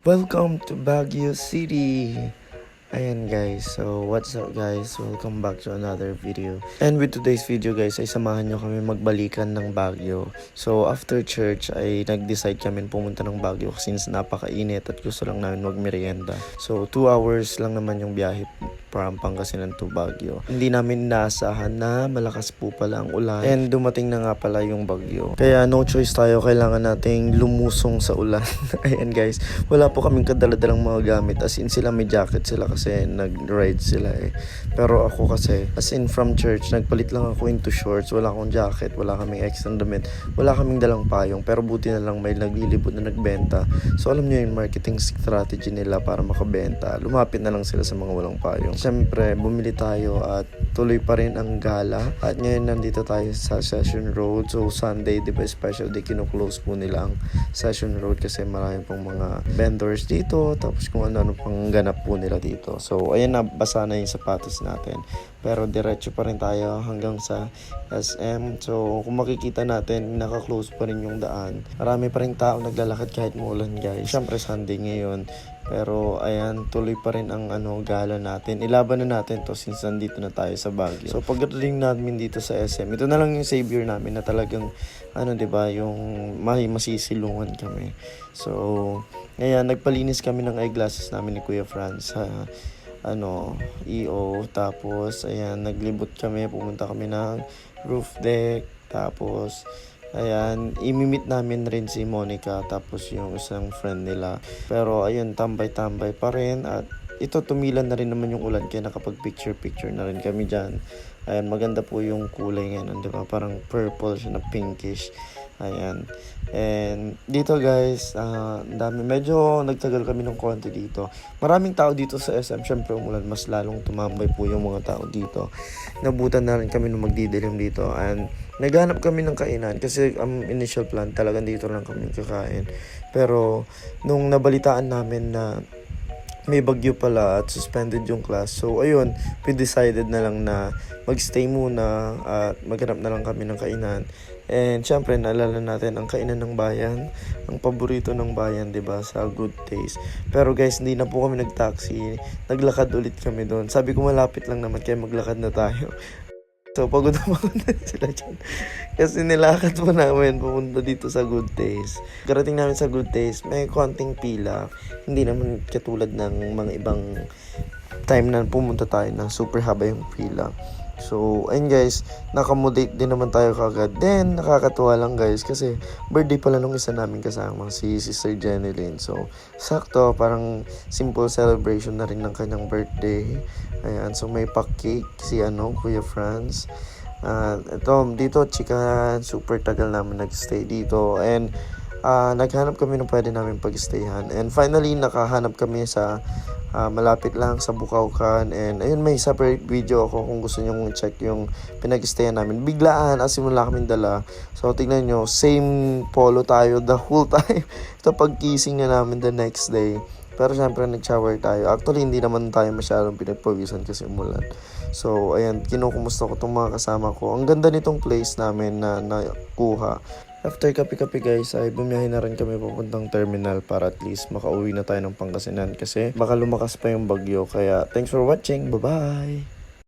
Welcome to Baguio City! Ayan guys, so what's up guys? Welcome back to another video. And with today's video guys, ay samahan nyo kami magbalikan ng Baguio. So after church ay nag-decide kami pumunta ng Baguio since napakainit at gusto lang namin magmerienda. So 2 hours lang naman yung biyahe from Pangasinan to Baguio. Hindi namin inaasahan na malakas po pala ang ulan and dumating na nga pala yung bagyo. Kaya no choice tayo, kailangan nating lumusong sa ulan. Ayan guys, wala po kaming kadala-dalang mga gamit, as in sila may jacket sila kasi nag-ride sila eh. Pero ako kasi, as in from church, nagpalit lang ako into shorts, wala akong jacket, wala kaming extra damit, wala kaming dalang payong, pero buti na lang may naglilibot na nagbenta. So alam niyo yung marketing strategy nila para makabenta, lumapit na lang sila sa mga walang payong. Siyempre, bumili tayo at tuloy pa rin ang gala. At ngayon nandito tayo sa Session Road. So Sunday, di ba, special day, kino-close po nila ang Session Road kasi marami pong mga vendors dito. Tapos kung ano-ano pang ganap po nila dito. So ayan na, basa na yung sapatos natin. Pero diretso pa rin tayo hanggang sa SM. So kung makikita natin, naka-close pa rin yung daan. Marami pa rin tao naglalakad kahit maulan guys. Siyempre Sunday ngayon. Pero ayan, tuloy pa rin ang gala natin. Ilaban na natin to since nandito na tayo sa Baguio. So pagdating namin dito sa SM, ito na lang yung savior namin na talagang 'di ba, yung masisilungan kami. So ayan, nagpalinis kami ng eyeglasses namin ni Kuya Franz sa EO. Tapos ayan, naglibot kami, pumunta kami ng roof deck. Tapos ayan, imimit namin rin si Monica tapos yung isang friend nila. Pero ayun, tambay-tambay pa rin at ito tumilan na rin naman yung ulan kaya nakapag-picture na rin kami dyan. Ayan, maganda po yung kulay ngayon, di ba? Parang purple siya na pinkish. Ayan. And dito guys, dami. Medyo nagtagal kami ng konti dito. Maraming tao dito sa SM. Syempre umulan, mas lalong tumambay po yung mga tao dito. Nabutan na rin kami nung magdidilim dito. And naghanap kami ng kainan kasi ang initial plan talagang dito lang kami kakain. Pero nung nabalitaan namin na may bagyo pala at suspended yung class, so ayun, we decided na lang na magstay muna at maghanap na lang kami ng kainan. And syempre naalala natin ang kainan ng bayan, ang paborito ng bayan, 'di ba, sa Good Taste. Pero guys, hindi na po kami nag-taxi, naglakad ulit kami doon. Sabi ko malapit lang naman kaya maglakad na tayo. So pagod na sila dyan. Kasi nilakad po namin pumunta dito sa Good Taste. Karating namin sa Good Taste, may konting pila. Hindi naman katulad ng mga ibang time na pumunta tayo na super haba yung pila. So, ayun guys, nakamodate din naman tayo kagad. Then, nakakatuwa lang guys kasi birthday pala nung isa namin kasama, si Sister Jenny Lynn. So, sakto, parang simple celebration na rin ng kanyang birthday. Ayan, so may pa-cake si Kuya Franz. Dito, chicken, super tagal namin nag-stay dito. And, naghanap kami ng pwede namin pag-stayhan. And finally, nakahanap kami sa malapit lang sa Bukawkan. And ayun, may separate video ako kung gusto nyo check yung pinag-stayan namin. Biglaan, as in wala kaming dala. So tignan nyo, same polo tayo the whole time. Ito pag-kissing na namin the next day. Pero syempre nag-shower tayo. Actually hindi naman tayo masyadong pinagpawisan kasi umulan. So ayan, kinukumusta ko itong mga kasama ko. Ang ganda nitong place namin na nakuha. After kape-kape guys, ay bumiyahe na rin kami papuntang terminal para at least makauwi na tayo ng Pangasinan kasi baka lumakas pa yung bagyo. Kaya thanks for watching, bye bye!